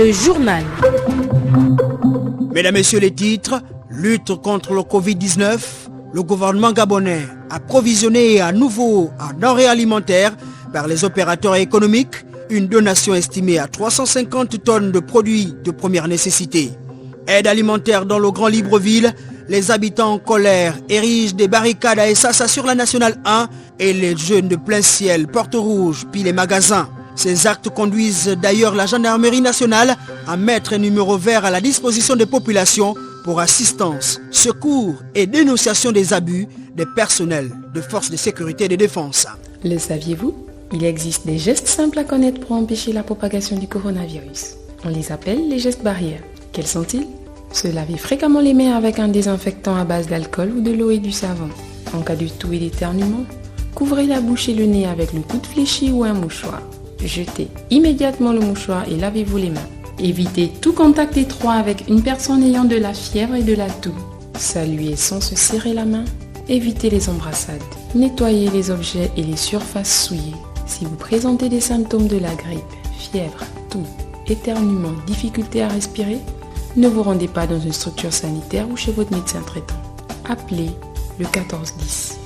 Le journal. Mesdames, Messieurs les titres, lutte contre le Covid-19, le gouvernement gabonais a provisionné à nouveau en denrées alimentaires par les opérateurs économiques une donation estimée à 350 tonnes de produits de première nécessité. Aide alimentaire dans le Grand Libreville, les habitants en colère érigent des barricades à Essassa sur la Nationale 1 et les jeunes de plein ciel Porte Rouge pillent les magasins. Ces actes conduisent d'ailleurs la gendarmerie nationale à mettre un numéro vert à la disposition des populations pour assistance, secours et dénonciation des abus des personnels de forces de sécurité et de défense. Le saviez-vous? Il existe des gestes simples à connaître pour empêcher la propagation du coronavirus. On les appelle les gestes barrières. Quels sont-ils? Se laver fréquemment les mains avec un désinfectant à base d'alcool ou de l'eau et du savon. En cas de toux et d'éternuement, couvrez la bouche et le nez avec le coude fléchi ou un mouchoir. Jetez immédiatement le mouchoir et lavez-vous les mains. Évitez tout contact étroit avec une personne ayant de la fièvre et de la toux. Saluez sans se serrer la main. Évitez les embrassades. Nettoyez les objets et les surfaces souillées. Si vous présentez des symptômes de la grippe, fièvre, toux, éternuement, difficulté à respirer, ne vous rendez pas dans une structure sanitaire ou chez votre médecin traitant. Appelez le 1410.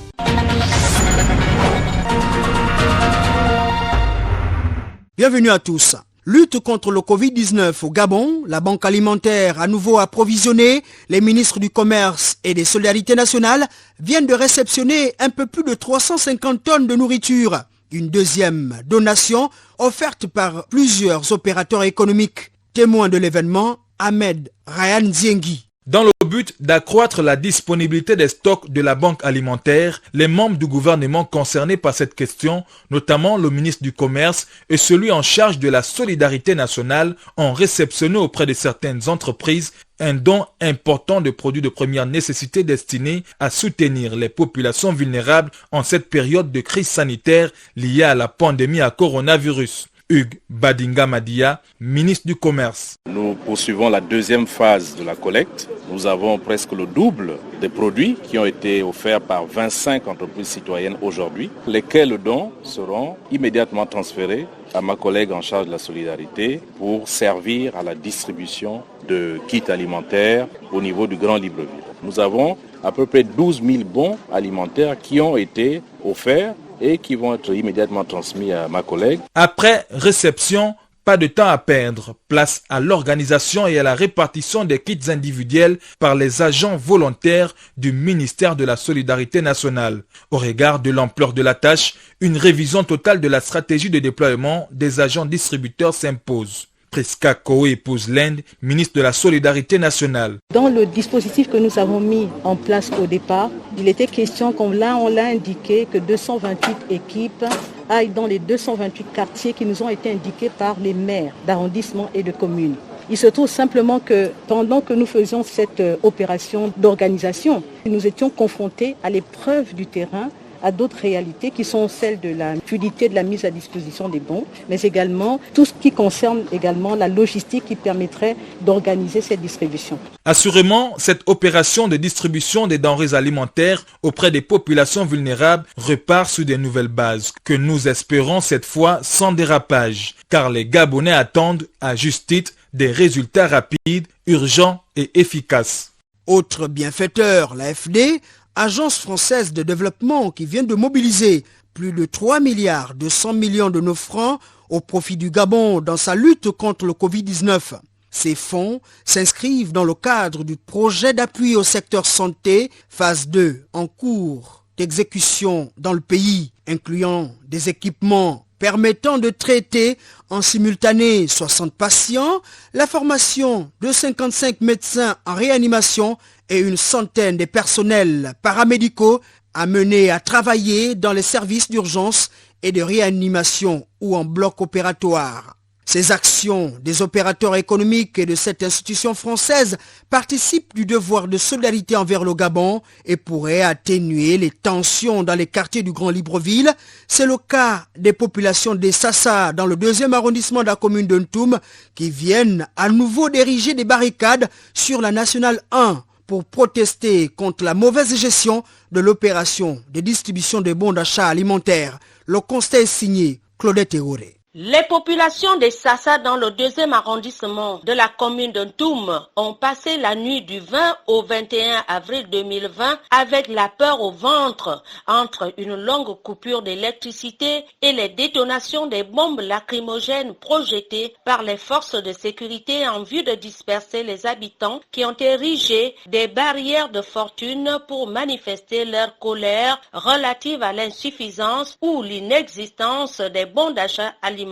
Bienvenue à tous. Lutte contre le Covid-19 au Gabon, la Banque alimentaire à nouveau approvisionné, les ministres du Commerce et des Solidarités nationales viennent de réceptionner un peu plus de 350 tonnes de nourriture. Une deuxième donation offerte par plusieurs opérateurs économiques. Témoin de l'événement, Ahmed Ryan Ziengi. Dans le but d'accroître la disponibilité des stocks de la Banque alimentaire, les membres du gouvernement concernés par cette question, notamment le ministre du Commerce et celui en charge de la Solidarité nationale, ont réceptionné auprès de certaines entreprises un don important de produits de première nécessité destinés à soutenir les populations vulnérables en cette période de crise sanitaire liée à la pandémie à coronavirus. Hugues Badinga Madia, ministre du Commerce. Nous poursuivons la deuxième phase de la collecte. Nous avons presque le double des produits qui ont été offerts par 25 entreprises citoyennes aujourd'hui, lesquels dons seront immédiatement transférés à ma collègue en charge de la solidarité pour servir à la distribution de kits alimentaires au niveau du Grand Libreville. Nous avons à peu près 12 000 bons alimentaires qui ont été offerts et qui vont être immédiatement transmis à ma collègue. Après réception, pas de temps à perdre. Place à l'organisation et à la répartition des kits individuels par les agents volontaires du ministère de la Solidarité nationale. Au regard de l'ampleur de la tâche, une révision totale de la stratégie de déploiement des agents distributeurs s'impose. Priska Koé Pouzlend, ministre de la Solidarité nationale. Dans le dispositif que nous avons mis en place au départ, il était question, comme là on l'a indiqué, que 228 équipes aillent dans les 228 quartiers qui nous ont été indiqués par les maires d'arrondissement et de communes. Il se trouve simplement que pendant que nous faisions cette opération d'organisation, nous étions confrontés à l'épreuve du terrain, à d'autres réalités qui sont celles de la fluidité de la mise à disposition des bons, mais également tout ce qui concerne également la logistique qui permettrait d'organiser cette distribution. Assurément, cette opération de distribution des denrées alimentaires auprès des populations vulnérables repart sur des nouvelles bases, que nous espérons cette fois sans dérapage, car les Gabonais attendent, à juste titre, des résultats rapides, urgents et efficaces. Autre bienfaiteur, l'AFD, Agence française de développement qui vient de mobiliser plus de 3 milliards 200 millions de nos francs au profit du Gabon dans sa lutte contre le Covid-19. Ces fonds s'inscrivent dans le cadre du projet d'appui au secteur santé, phase 2, en cours d'exécution dans le pays, incluant des équipements permettant de traiter en simultané 60 patients, la formation de 55 médecins en réanimation et une centaine de personnels paramédicaux amenés à travailler dans les services d'urgence et de réanimation ou en bloc opératoire. Ces actions des opérateurs économiques et de cette institution française participent du devoir de solidarité envers le Gabon et pourraient atténuer les tensions dans les quartiers du Grand Libreville. C'est le cas des populations d'Essassa dans le 2e arrondissement de la commune de Ntoum qui viennent à nouveau d'ériger des barricades sur la Nationale 1 pour protester contre la mauvaise gestion de l'opération de distribution des bons d'achat alimentaires. Le constat est signé Claudette Eoré. Les populations des Sassa dans le 2e arrondissement de la commune de Ntoum ont passé la nuit du 20 au 21 avril 2020 avec la peur au ventre entre une longue coupure d'électricité et les détonations des bombes lacrymogènes projetées par les forces de sécurité en vue de disperser les habitants qui ont érigé des barrières de fortune pour manifester leur colère relative à l'insuffisance ou l'inexistence des bons d'achat alimentaires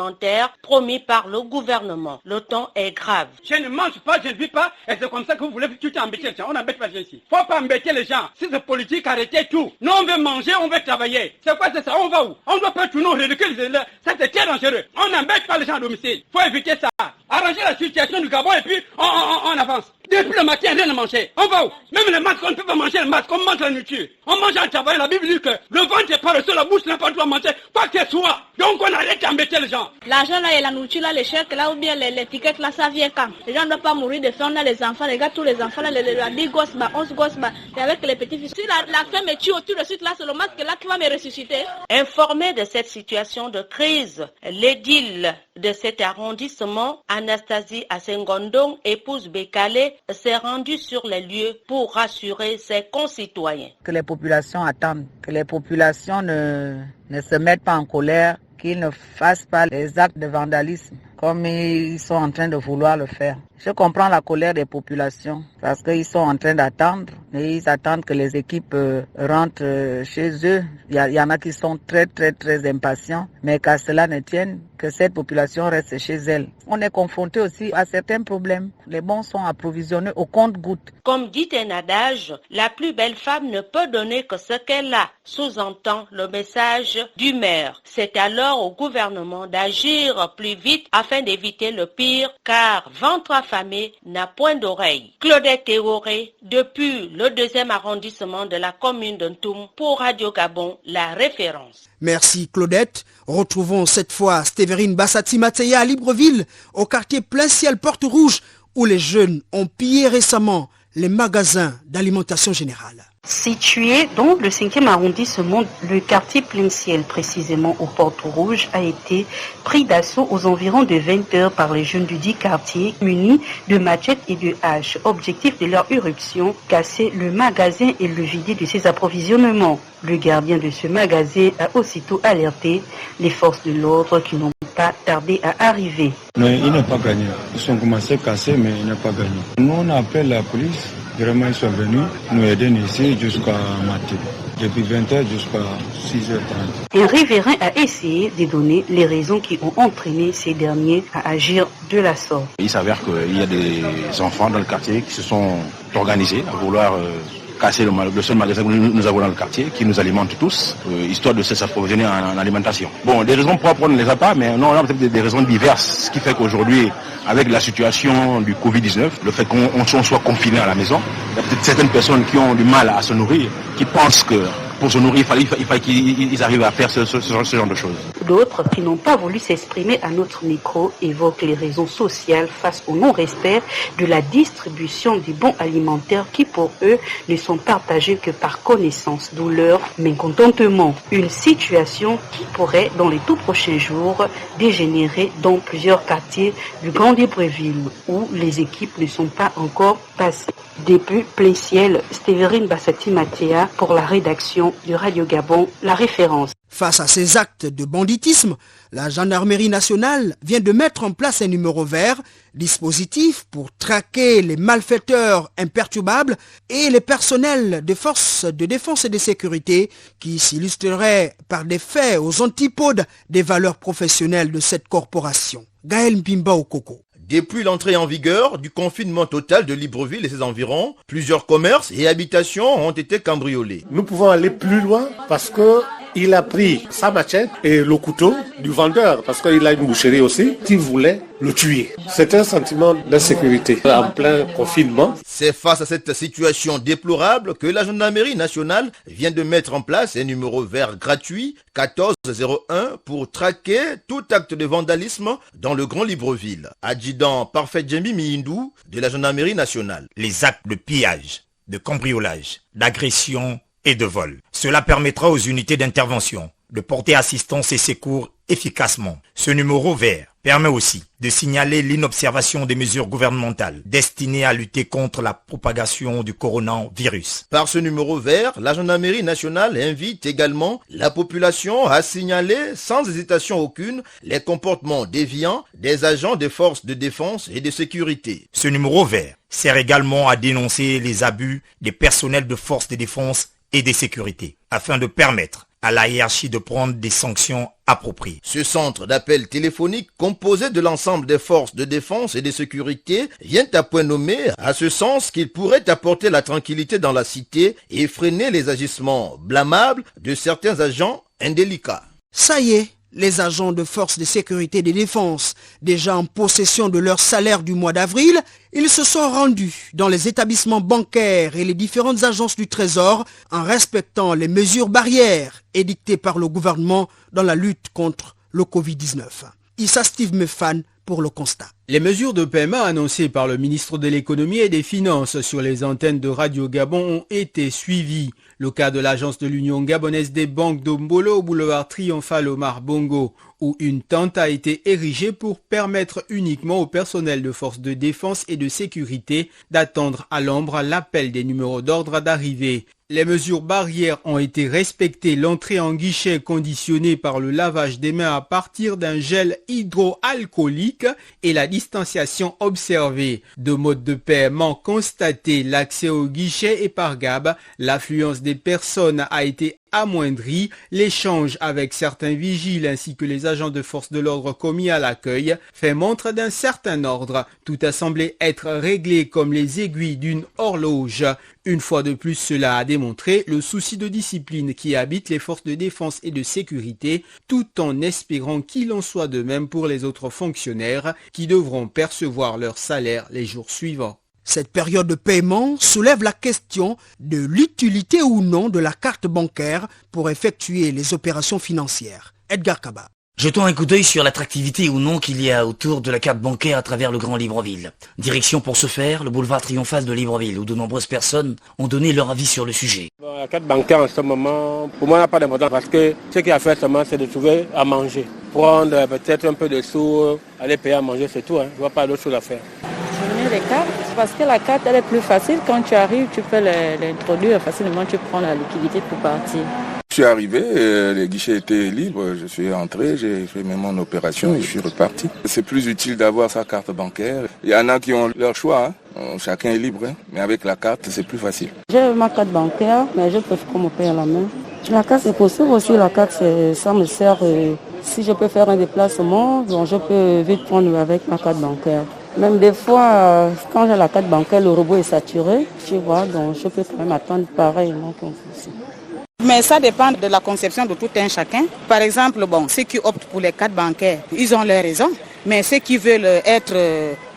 promis par le gouvernement. Le ton est grave. Je ne mange pas, je ne vis pas, et c'est comme ça que vous voulez tout embêter les gens. On n'embête pas les gens ici. Faut pas embêter les gens. Si c'est politique, arrêtez tout. Nous, on veut manger, on veut travailler. C'est quoi, c'est ça? On va où? On doit pas tout nous ridiculiser. Ça, c'est très dangereux. On n'embête pas les gens à domicile. Faut éviter ça. Arranger la situation du Gabon et puis on avance. Depuis le matin, rien ne manger. On va où? Même les masques, on ne peut pas manger les masques. On mange la nourriture. On mange en travaillant. La Bible dit que le ventre est paresseux, la bouche n'a pas le droit de manger. Quoi que ce soit. Donc on arrête d'embêter les gens. L'argent là et la nourriture là, les chèques là ou bien les tickets là, ça vient quand? Les gens ne doivent pas mourir de faim. On a les enfants, les gars, tous les enfants là, les 10 gosses, 11 gosses, et avec les petits fils. Si la faim me tue tout de suite là, c'est le masque là qui va me ressusciter. Informé de cette situation de crise, l'édile de cet arrondissement, Anastasie Assengondong, épouse Bekale, s'est rendue sur les lieux pour rassurer ses concitoyens. Que les populations attendent, que les populations ne se mettent pas en colère, qu'ils ne fassent pas les actes de vandalisme comme ils sont en train de vouloir le faire. Je comprends la colère des populations parce qu'ils sont en train d'attendre et ils attendent que les équipes rentrent chez eux. Il y en a qui sont très impatients, mais qu'à cela ne tienne, que cette population reste chez elle. On est confronté aussi à certains problèmes. Les bons sont approvisionnés au compte-gouttes. Comme dit un adage, la plus belle femme ne peut donner que ce qu'elle a, sous-entend le message du maire. C'est alors au gouvernement d'agir plus vite afin d'éviter le pire, car ventre affamé n'a point d'oreille. Claudette Théoré, depuis le 2e arrondissement de la commune de Ntoum, pour Radio Gabon, la référence. Merci Claudette. Retrouvons cette fois Stéverine Bassati Mateya à Libreville, au quartier Plein Ciel Porte Rouge, où les jeunes ont pillé récemment les magasins d'alimentation générale. Situé dans le 5e arrondissement, le quartier Plein Ciel, précisément aux Portes Rouges, a été pris d'assaut aux environs de 20 heures par les jeunes du dit quartier, munis de machettes et de haches. Objectif de leur irruption, casser le magasin et le vider de ses approvisionnements. Le gardien de ce magasin a aussitôt alerté les forces de l'ordre qui n'ont pas tardé à arriver. Mais il n'a pas gagné. Ils ont commencé à casser, mais il n'a pas gagné. Nous, on appelle la police. Vraiment, ils sont venus nous aider ici jusqu'à matin. Depuis 20h jusqu'à 6h30. Un riverain a essayé de donner les raisons qui ont entraîné ces derniers à agir de la sorte. Il s'avère qu'il y a des enfants dans le quartier qui se sont organisés à vouloir casser le seul magasin que nous avons dans le quartier, qui nous alimente tous, histoire de s'approvisionner en alimentation. Bon, des raisons propres, on ne les a pas, mais non, on a peut-être des raisons diverses, ce qui fait qu'aujourd'hui, avec la situation du Covid-19, le fait qu'on soit confiné à la maison, il y a peut-être certaines personnes qui ont du mal à se nourrir, qui pensent que pour se nourrir, il fallait qu'ils arrivent à faire ce genre de choses. D'autres qui n'ont pas voulu s'exprimer à notre micro évoquent les raisons sociales face au non-respect de la distribution des bons alimentaires qui pour eux ne sont partagés que par connaissance, douleur, mécontentement. Une situation qui pourrait dans les tout prochains jours dégénérer dans plusieurs quartiers du Grand Libreville où les équipes ne sont pas encore passées. Depuis Plein Ciel, Stéverine Bassati Mateya pour la rédaction de Radio Gabon, la référence. Face à ces actes de banditisme, la gendarmerie nationale vient de mettre en place un numéro vert, dispositif pour traquer les malfaiteurs imperturbables et les personnels des forces de défense et de sécurité qui s'illustreraient par des faits aux antipodes des valeurs professionnelles de cette corporation. Gaël Mpimba Okoko. Depuis l'entrée en vigueur du confinement total de Libreville et ses environs, plusieurs commerces et habitations ont été cambriolés. Nous pouvons aller plus loin parce que il a pris sa machette et le couteau du vendeur parce qu'il a une boucherie aussi qui voulait le tuer. C'est un sentiment d'insécurité en plein confinement. C'est face à cette situation déplorable que la gendarmerie nationale vient de mettre en place un numéro vert gratuit 1401 pour traquer tout acte de vandalisme dans le Grand Libreville. Adjudant Parfait Djembi Mihindou de la gendarmerie nationale. Les actes de pillage, de cambriolage, d'agression et de vol. Cela permettra aux unités d'intervention de porter assistance et secours efficacement. Ce numéro vert permet aussi de signaler l'inobservation des mesures gouvernementales destinées à lutter contre la propagation du coronavirus. Par ce numéro vert, la gendarmerie nationale invite également la population à signaler sans hésitation aucune les comportements déviants des agents des forces de défense et de sécurité. Ce numéro vert sert également à dénoncer les abus des personnels de forces de défense et de sécurité afin de permettre à la hiérarchie de prendre des sanctions appropriées. Ce centre d'appel téléphonique composé de l'ensemble des forces de défense et de sécurité vient à point nommé à ce sens qu'il pourrait apporter la tranquillité dans la cité et freiner les agissements blâmables de certains agents indélicats. Ça y est, les agents de forces de sécurité et de défense, déjà en possession de leur salaire du mois d'avril, ils se sont rendus dans les établissements bancaires et les différentes agences du Trésor en respectant les mesures barrières édictées par le gouvernement dans la lutte contre le Covid-19. Issa Steve Mefan pour le constat. Les mesures de paiement annoncées par le ministre de l'économie et des finances sur les antennes de Radio Gabon ont été suivies. Le cas de l'agence de l'Union gabonaise des banques d'Ombolo au boulevard Triomphal Omar Bongo, où une tente a été érigée pour permettre uniquement au personnel de forces de défense et de sécurité d'attendre à l'ombre l'appel des numéros d'ordre d'arrivée. Les mesures barrières ont été respectées, l'entrée en guichet conditionnée par le lavage des mains à partir d'un gel hydroalcoolique et la distanciation observée. Deux modes de paiement constatés, l'accès au guichet et par GAB, l'affluence des personnes a été amoindri, l'échange avec certains vigiles ainsi que les agents de force de l'ordre commis à l'accueil fait montre d'un certain ordre. Tout a semblé être réglé comme les aiguilles d'une horloge. Une fois de plus, cela a démontré le souci de discipline qui habite les forces de défense et de sécurité, tout en espérant qu'il en soit de même pour les autres fonctionnaires qui devront percevoir leur salaire les jours suivants. Cette période de paiement soulève la question de l'utilité ou non de la carte bancaire pour effectuer les opérations financières. Edgar Kaba. Jetons un coup d'œil sur l'attractivité ou non qu'il y a autour de la carte bancaire à travers le Grand Libreville. Direction pour ce faire, le boulevard Triomphal de Libreville, où de nombreuses personnes ont donné leur avis sur le sujet. La carte bancaire en ce moment, pour moi, n'a pas d'importance parce que ce qu'il y a à faire seulement, c'est de trouver à manger. Prendre peut-être un peu de sous, aller payer à manger, c'est tout. Je ne vois pas d'autre chose à faire. Les cartes, parce que la carte elle est plus facile. Quand tu arrives, tu peux l'introduire facilement, tu prends la liquidité pour partir. Je suis arrivé, les guichets étaient libres, je suis entré, j'ai fait même mon opération et je suis reparti. C'est plus utile d'avoir sa carte bancaire. Il y en a qui ont leur choix, chacun est libre, mais avec la carte c'est plus facile. J'ai ma carte bancaire, mais je préfère qu'on me paye à la main. La carte c'est possible aussi, la carte ça me sert, si je peux faire un déplacement, donc je peux vite prendre avec ma carte bancaire. Même des fois, quand j'ai la carte bancaire, le robot est saturé, tu vois, donc je peux quand même attendre pareillement comme ça. Mais ça dépend de la conception de tout un chacun. Par exemple, ceux qui optent pour les cartes bancaires, ils ont leurs raisons. Mais ceux qui veulent être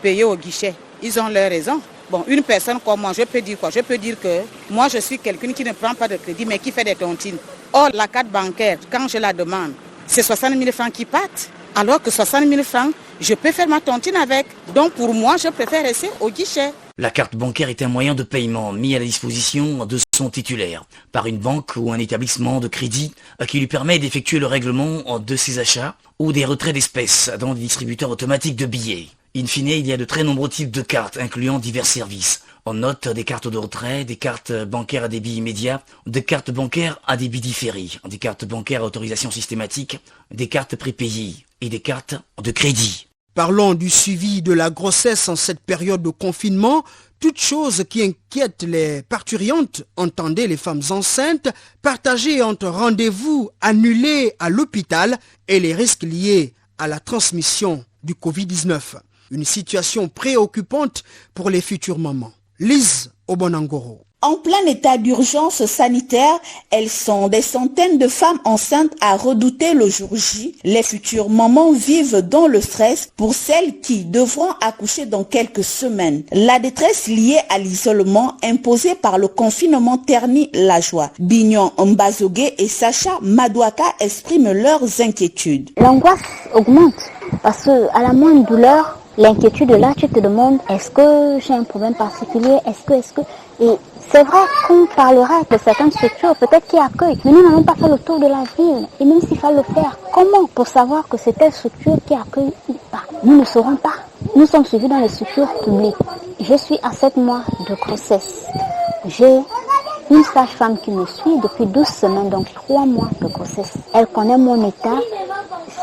payés au guichet, ils ont leurs raisons. Une personne comme moi, je peux dire quoi? Je peux dire que moi, je suis quelqu'un qui ne prend pas de crédit, mais qui fait des tontines. Or, la carte bancaire, quand je la demande, c'est 60 000 francs qui partent. Alors que 60 000 francs, je peux faire ma tontine avec. Donc pour moi, je préfère rester au guichet. La carte bancaire est un moyen de paiement mis à la disposition de son titulaire par une banque ou un établissement de crédit qui lui permet d'effectuer le règlement de ses achats ou des retraits d'espèces dans des distributeurs automatiques de billets. In fine, il y a de très nombreux types de cartes incluant divers services. On note des cartes de retrait, des cartes bancaires à débit immédiat, des cartes bancaires à débit différé, des cartes bancaires à autorisation systématique, des cartes prépayées et des cartes de crédit. Parlons du suivi de la grossesse en cette période de confinement. Toute chose qui inquiète les parturiantes, entendez les femmes enceintes, partagées entre rendez-vous annulés à l'hôpital et les risques liés à la transmission du Covid-19. Une situation préoccupante pour les futures mamans. Lise Obonangoro. En plein état d'urgence sanitaire, elles sont des centaines de femmes enceintes à redouter le jour J. Les futures mamans vivent dans le stress pour celles qui devront accoucher dans quelques semaines. La détresse liée à l'isolement imposé par le confinement ternit la joie. Bignon Mbazogué et Sacha Madouaka expriment leurs inquiétudes. L'angoisse augmente parce qu'à la moindre douleur, l'inquiétude là, tu te demandes, est-ce que j'ai un problème particulier, est-ce que... Et C'est vrai qu'on parlera de certaines structures, peut-être qui accueillent, mais nous n'allons pas faire le tour de la ville. Et même s'il fallait le faire, comment pour savoir que c'est telle structure qui accueille ou pas? Nous ne saurons pas. Nous sommes suivis dans les structures publiques. Je suis à 7 mois de grossesse. J'ai une sage-femme qui me suit depuis 12 semaines, donc 3 mois de grossesse. Elle connaît mon état.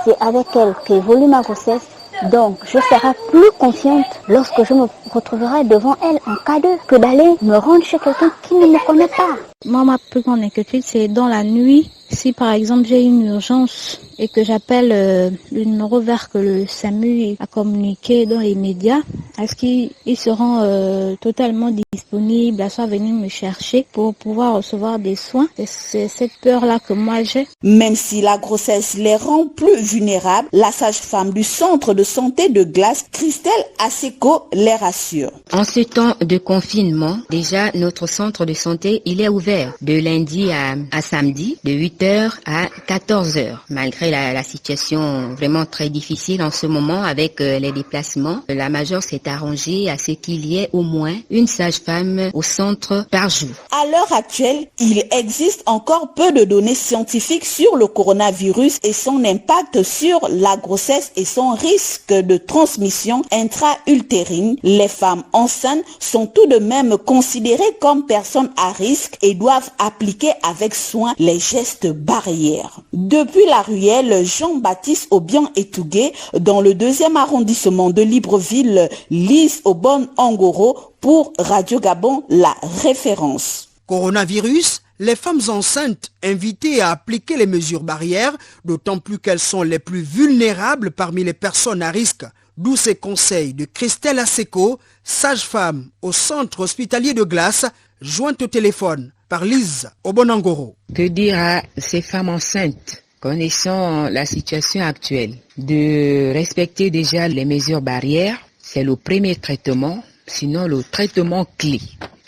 C'est avec elle qu'évolue ma grossesse. Donc, je serai plus confiante lorsque je me retrouverai devant elle en cas que d'aller me rendre chez quelqu'un qui ne me connaît pas. Moi, ma plus grande inquiétude, c'est dans la nuit. Si par exemple j'ai une urgence et que j'appelle le numéro vert que le SAMU a communiqué dans les médias, est-ce qu'ils seront totalement disponibles à soit venir me chercher pour pouvoir recevoir des soins? C'est cette peur-là que moi j'ai. Même si la grossesse les rend plus vulnérables, la sage-femme du centre de santé de Glace, Christelle Aseko, les rassure. En ce temps de confinement, déjà notre centre de santé, il est ouvert de lundi à samedi, de 8h à 14h. Malgré la situation vraiment très difficile en ce moment avec les déplacements, la majeure s'est arrangée à ce qu'il y ait au moins une sage-femme au centre par jour. À l'heure actuelle, il existe encore peu de données scientifiques sur le coronavirus et son impact sur la grossesse et son risque de transmission intra-utérine. Les femmes enceintes sont tout de même considérées comme personnes à risque et doivent appliquer avec soin les gestes barrières. Depuis la ruelle Jean-Baptiste Obiang-Etougué, dans le 2e arrondissement de Libreville, Lise Obon-Angoro, pour Radio Gabon, la référence. Coronavirus, les femmes enceintes invitées à appliquer les mesures barrières, d'autant plus qu'elles sont les plus vulnérables parmi les personnes à risque. D'où ces conseils de Christelle Aseko, sage-femme au centre hospitalier de Glace, jointe au téléphone par Lise Obon-Angoro. Que dire à ces femmes enceintes, connaissant la situation actuelle, de respecter déjà les mesures barrières? C'est le premier traitement, sinon le traitement clé.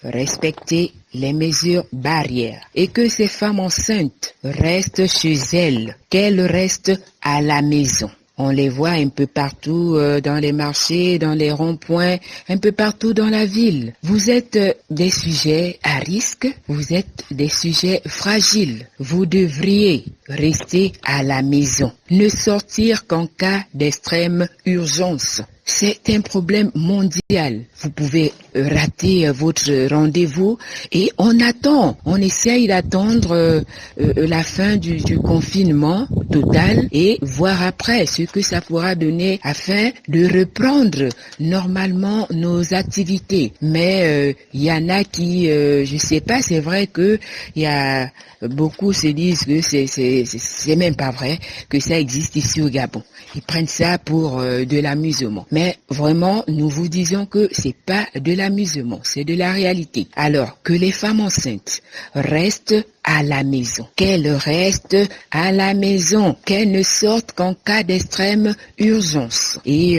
Respecter les mesures barrières et que ces femmes enceintes restent chez elles, qu'elles restent à la maison. On les voit un peu partout dans les marchés, dans les ronds-points, un peu partout dans la ville. Vous êtes des sujets à risque, vous êtes des sujets fragiles. Vous devriez rester à la maison, ne sortir qu'en cas d'extrême urgence. C'est un problème mondial. Vous pouvez rater votre rendez-vous et on essaye d'attendre la fin du confinement total et voir après ce que ça pourra donner afin de reprendre normalement nos activités. Mais il y en a qui, je sais pas, c'est vrai que il y a beaucoup se disent que c'est même pas vrai que ça existe ici au Gabon. Ils prennent ça pour de l'amusement. Mais vraiment, nous vous disons que c'est pas de l'amusement, c'est de la réalité. Alors que les femmes enceintes restent à la maison, qu'elles restent à la maison, qu'elles ne sortent qu'en cas d'extrême urgence et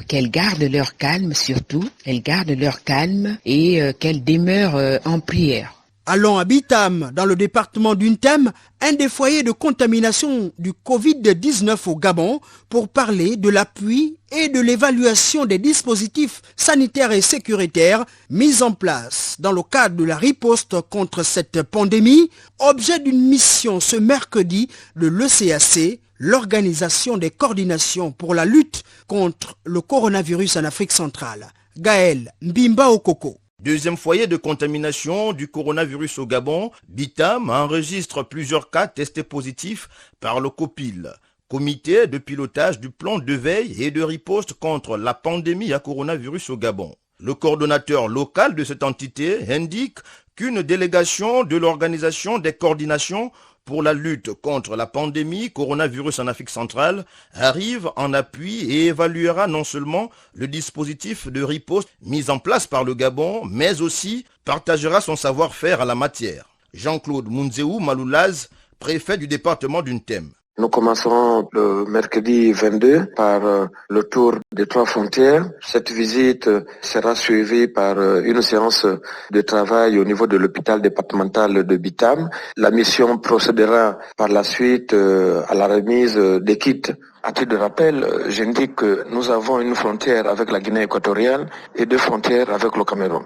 qu'elles gardent leur calme surtout, elles gardent leur calme et qu'elles demeurent en prière. Allons à Bitam, dans le département d'Untem, un des foyers de contamination du Covid-19 au Gabon, pour parler de l'appui et de l'évaluation des dispositifs sanitaires et sécuritaires mis en place dans le cadre de la riposte contre cette pandémie, objet d'une mission ce mercredi de l'ECAC, l'Organisation des coordinations pour la lutte contre le coronavirus en Afrique centrale. Gaël Mbimba Okoko. Deuxième foyer de contamination du coronavirus au Gabon, Bitam enregistre plusieurs cas testés positifs par le COPIL, Comité de pilotage du plan de veille et de riposte contre la pandémie à coronavirus au Gabon. Le coordonnateur local de cette entité indique qu'une délégation de l'Organisation des coordinations pour la lutte contre la pandémie coronavirus en Afrique centrale arrive en appui et évaluera non seulement le dispositif de riposte mis en place par le Gabon, mais aussi partagera son savoir-faire à la matière. Jean-Claude Mounzeou Maloulaz, préfet du département d'Untem. Nous commencerons le mercredi 22 par le tour des 3 frontières. Cette visite sera suivie par une séance de travail au niveau de l'hôpital départemental de Bitam. La mission procédera par la suite à la remise des kits. À titre de rappel, j'indique que nous avons une frontière avec la Guinée équatoriale et 2 frontières avec le Cameroun.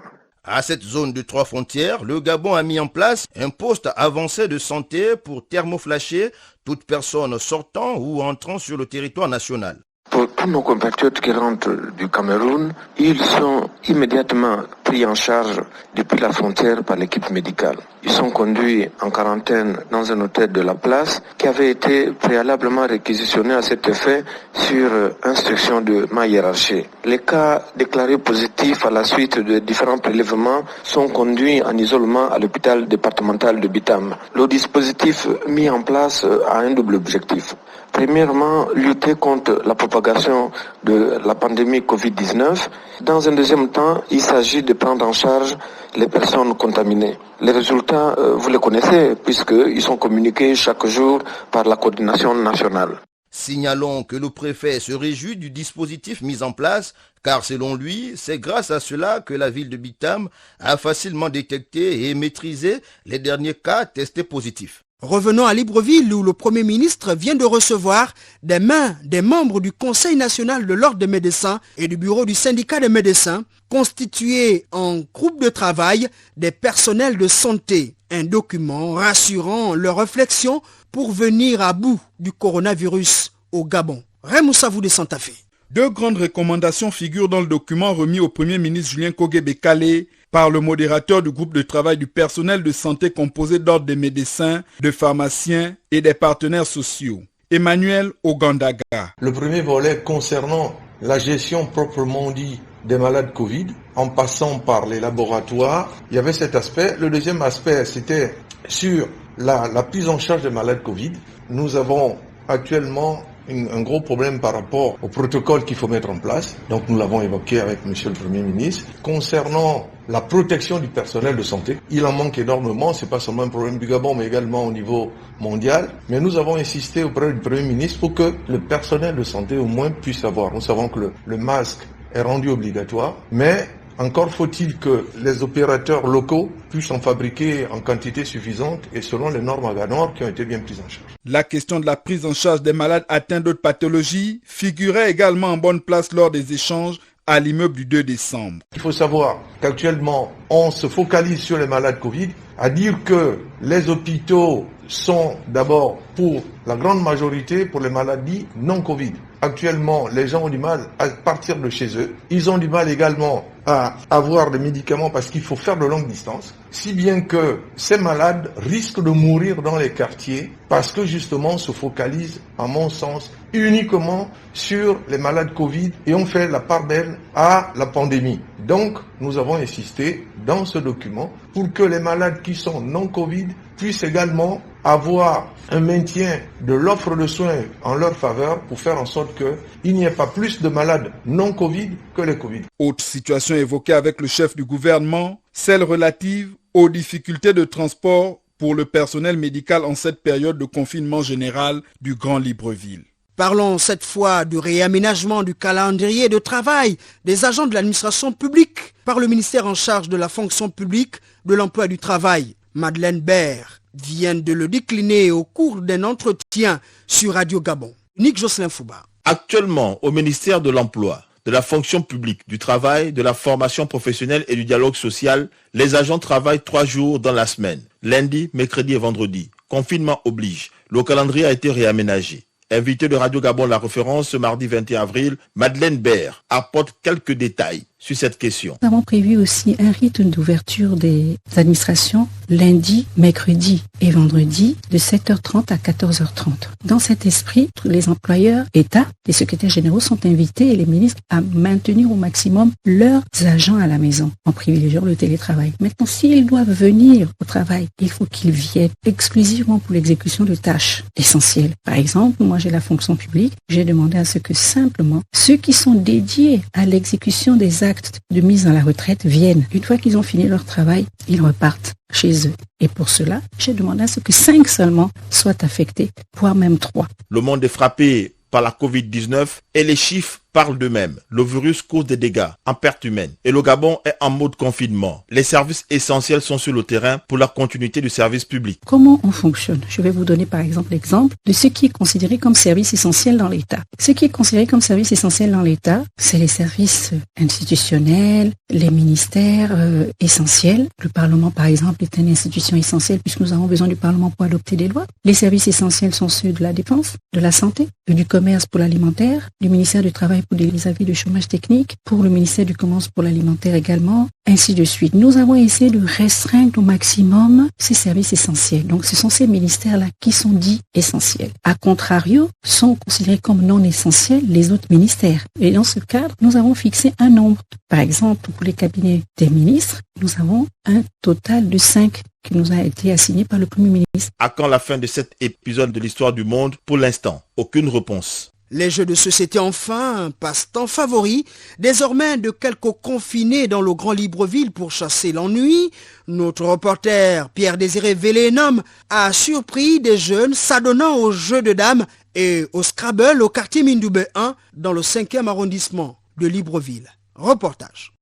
À cette zone de 3 frontières, le Gabon a mis en place un poste avancé de santé pour thermoflasher toute personne sortant ou entrant sur le territoire national. Pour tous nos compatriotes qui rentrent du Cameroun, ils sont immédiatement pris en charge depuis la frontière par l'équipe médicale. Ils sont conduits en quarantaine dans un hôtel de la place qui avait été préalablement réquisitionné à cet effet sur instruction de ma hiérarchie. Les cas déclarés positifs à la suite de différents prélèvements sont conduits en isolement à l'hôpital départemental de Bitam. Le dispositif mis en place a un double objectif. Premièrement, lutter contre la propagation de la pandémie Covid-19. Dans un deuxième temps, il s'agit de prendre en charge les personnes contaminées. Les résultats, vous les connaissez, puisqu'ils sont communiqués chaque jour par la coordination nationale. Signalons que le préfet se réjouit du dispositif mis en place, car selon lui, c'est grâce à cela que la ville de Bitam a facilement détecté et maîtrisé les derniers cas testés positifs. Revenons à Libreville où le Premier ministre vient de recevoir des mains des membres du Conseil national de l'ordre des médecins et du bureau du syndicat des médecins, constitués en groupe de travail des personnels de santé. Un document rassurant leurs réflexions pour venir à bout du coronavirus au Gabon. Raymond Savou de Santa Fe. 2 grandes recommandations figurent dans le document remis au Premier ministre Julien Kogé-Bekale par le modérateur du groupe de travail du personnel de santé composé d'ordre des médecins, de pharmaciens et des partenaires sociaux. Emmanuel Ogandaga. Le premier volet concernant la gestion proprement dit des malades Covid, en passant par les laboratoires, il y avait cet aspect. Le deuxième aspect, c'était sur la prise en charge des malades Covid. Nous avons actuellement un gros problème par rapport au protocole qu'il faut mettre en place. Donc nous l'avons évoqué avec Monsieur le Premier ministre. Concernant la protection du personnel de santé, il en manque énormément. C'est pas seulement un problème du Gabon, mais également au niveau mondial. Mais nous avons insisté auprès du Premier ministre pour que le personnel de santé au moins puisse avoir. Nous savons que le masque est rendu obligatoire, mais encore faut-il que les opérateurs locaux puissent en fabriquer en quantité suffisante et selon les normes AGANOR qui ont été bien prises en charge. La question de la prise en charge des malades atteints d'autres pathologies figurait également en bonne place lors des échanges à l'immeuble du 2 décembre. Il faut savoir qu'actuellement, on se focalise sur les malades Covid, à dire que les hôpitaux sont d'abord pour la grande majorité pour les maladies non Covid. Actuellement, les gens ont du mal à partir de chez eux. Ils ont du mal également à avoir des médicaments parce qu'il faut faire de longues distances. Si bien que ces malades risquent de mourir dans les quartiers parce que justement on se focalise, à mon sens, uniquement sur les malades Covid et on fait la part belle à la pandémie. Donc, nous avons insisté dans ce document pour que les malades qui sont non Covid puissent également avoir un maintien de l'offre de soins en leur faveur pour faire en sorte qu'il n'y ait pas plus de malades non Covid que les Covid. Autre situation évoquée avec le chef du gouvernement, celle relative aux difficultés de transport pour le personnel médical en cette période de confinement général du Grand Libreville. Parlons cette fois du réaménagement du calendrier de travail des agents de l'administration publique par le ministère en charge de la fonction publique, de l'emploi et du travail. Madeleine Baird vient de le décliner au cours d'un entretien sur Radio Gabon. Nick Jocelyn Fouba. Actuellement, au ministère de l'Emploi, de la fonction publique, du travail, de la formation professionnelle et du dialogue social, les agents travaillent 3 jours dans la semaine, lundi, mercredi et vendredi. Confinement oblige. Le calendrier a été réaménagé. Invité de Radio Gabon La Référence ce mardi 21 avril, Madeleine Baird apporte quelques détails sur cette question. Nous avons prévu aussi un rythme d'ouverture des administrations lundi, mercredi et vendredi de 7h30 à 14h30. Dans cet esprit, tous les employeurs, État, les secrétaires généraux sont invités et les ministres à maintenir au maximum leurs agents à la maison en privilégiant le télétravail. Maintenant, s'ils doivent venir au travail, il faut qu'ils viennent exclusivement pour l'exécution de tâches essentielles. Par exemple, moi j'ai la fonction publique, j'ai demandé à ce que simplement ceux qui sont dédiés à l'exécution des actes de mise à la retraite viennent. Une fois qu'ils ont fini leur travail, ils repartent chez eux. Et pour cela, j'ai demandé à ce que 5 seulement soient affectés, voire même 3. Le monde est frappé par la Covid-19 et les chiffres parlent d'eux-mêmes. Le virus cause des dégâts en perte humaine et le Gabon est en mode confinement. Les services essentiels sont sur le terrain pour la continuité du service public. Comment on fonctionne? Je vais vous donner par exemple l'exemple de ce qui est considéré comme service essentiel dans l'État. Ce qui est considéré comme service essentiel dans l'État, c'est les services institutionnels, les ministères essentiels. Le Parlement par exemple est une institution essentielle puisque nous avons besoin du Parlement pour adopter des lois. Les services essentiels sont ceux de la défense, de la santé, du commerce pour l'alimentaire, du ministère du Travail pour les avis de chômage technique, pour le ministère du Commerce pour l'alimentaire également, ainsi de suite. Nous avons essayé de restreindre au maximum ces services essentiels. Donc ce sont ces ministères-là qui sont dits essentiels. A contrario, sont considérés comme non essentiels les autres ministères. Et dans ce cadre, nous avons fixé un nombre. Par exemple, pour les cabinets des ministres, nous avons un total de 5 qui nous a été assigné par le Premier ministre. À quand la fin de cet épisode de l'histoire du monde? Pour l'instant, aucune réponse. Les jeux de société enfin, passe-temps favori, désormais de quelques confinés dans le Grand Libreville pour chasser l'ennui. Notre reporter Pierre-Désiré Vélénum a surpris des jeunes s'adonnant aux jeux de dames et au Scrabble au quartier Mindoubé 1 dans le 5e arrondissement de Libreville. Reportage.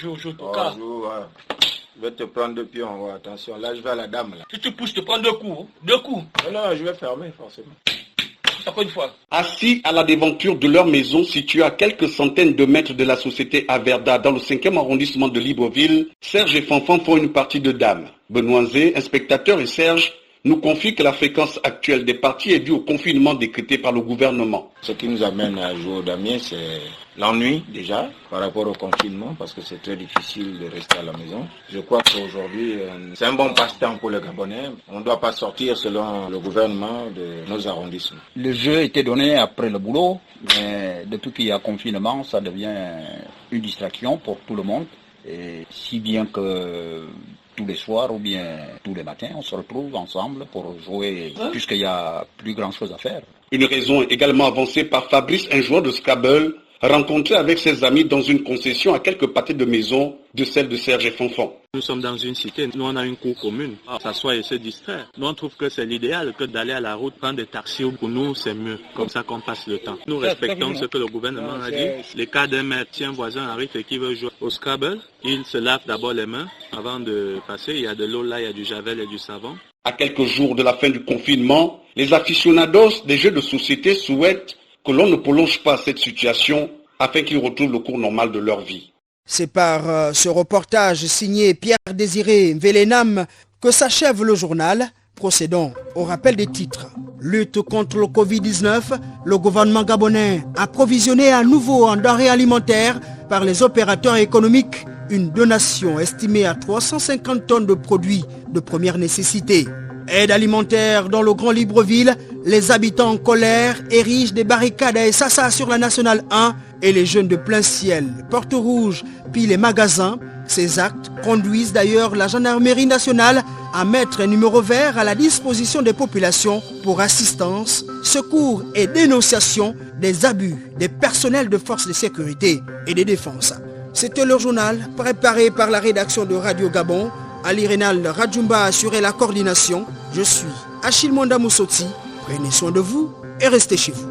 Je vais te prendre 2 pions, attention, là je vais à la dame. Là. Si tu pousses, je te prends 2 coups. 2 coups. Non, je vais fermer forcément. Encore une fois. Assis à la devanture de leur maison située à quelques centaines de mètres de la société Averda dans le 5e arrondissement de Libreville, Serge et Fanfan font une partie de dames. Benoît Zé, inspectateur, et Serge nous confie que la fréquence actuelle des parties est due au confinement décrété par le gouvernement. Ce qui nous amène à jouer au damier, c'est l'ennui déjà par rapport au confinement parce que c'est très difficile de rester à la maison. Je crois qu'aujourd'hui, c'est un bon passe-temps pour les Gabonais. On ne doit pas sortir selon le gouvernement de nos arrondissements. Le jeu était donné après le boulot, mais depuis qu'il y a confinement, ça devient une distraction pour tout le monde. Et si bien que tous les soirs ou bien tous les matins, on se retrouve ensemble pour jouer puisqu'il n'y a plus grand chose à faire. Une raison également avancée par Fabrice, un joueur de Scrabble, rencontré avec ses amis dans une concession à quelques pâtés de maison de celle de Serge et Fanfan. Nous sommes dans une cité, nous on a une cour commune, s'asseoir et se distraire. Nous on trouve que c'est l'idéal que d'aller à la route, prendre des taxis, pour nous c'est mieux, comme ça qu'on passe le temps. Nous respectons ce que le gouvernement a dit. Les cas d'un médecin voisin arrive et qui veut jouer au Scrabble, il se lave d'abord les mains avant de passer, il y a de l'eau là, il y a du javel et du savon. À quelques jours de la fin du confinement, les aficionados des jeux de société souhaitent que l'on ne prolonge pas cette situation afin qu'ils retrouvent le cours normal de leur vie. C'est par ce reportage signé Pierre-Désiré Vélénam que s'achève le journal. Procédons au rappel des titres. Lutte contre le Covid-19, le gouvernement gabonais a provisionné à nouveau en denrées alimentaires par les opérateurs économiques une donation estimée à 350 tonnes de produits de première nécessité. Aide alimentaire dans le Grand Libreville, les habitants en colère érigent des barricades à Essassa sur la Nationale 1 et les jeunes de plein ciel, Porte Rouge, pillent les magasins. Ces actes conduisent d'ailleurs la gendarmerie nationale à mettre un numéro vert à la disposition des populations pour assistance, secours et dénonciation des abus des personnels de forces de sécurité et de défense. C'était le journal préparé par la rédaction de Radio Gabon. Ali Renal Radjumba a assuré la coordination. Je suis Achille Monda Moussoti. Prenez soin de vous et restez chez vous.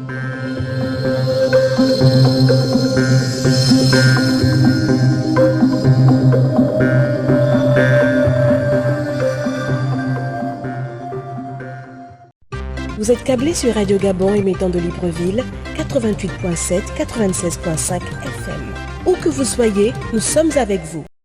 Vous êtes câblé sur Radio Gabon émettant de Libreville, 88.7, 96.5 FM. Où que vous soyez, nous sommes avec vous.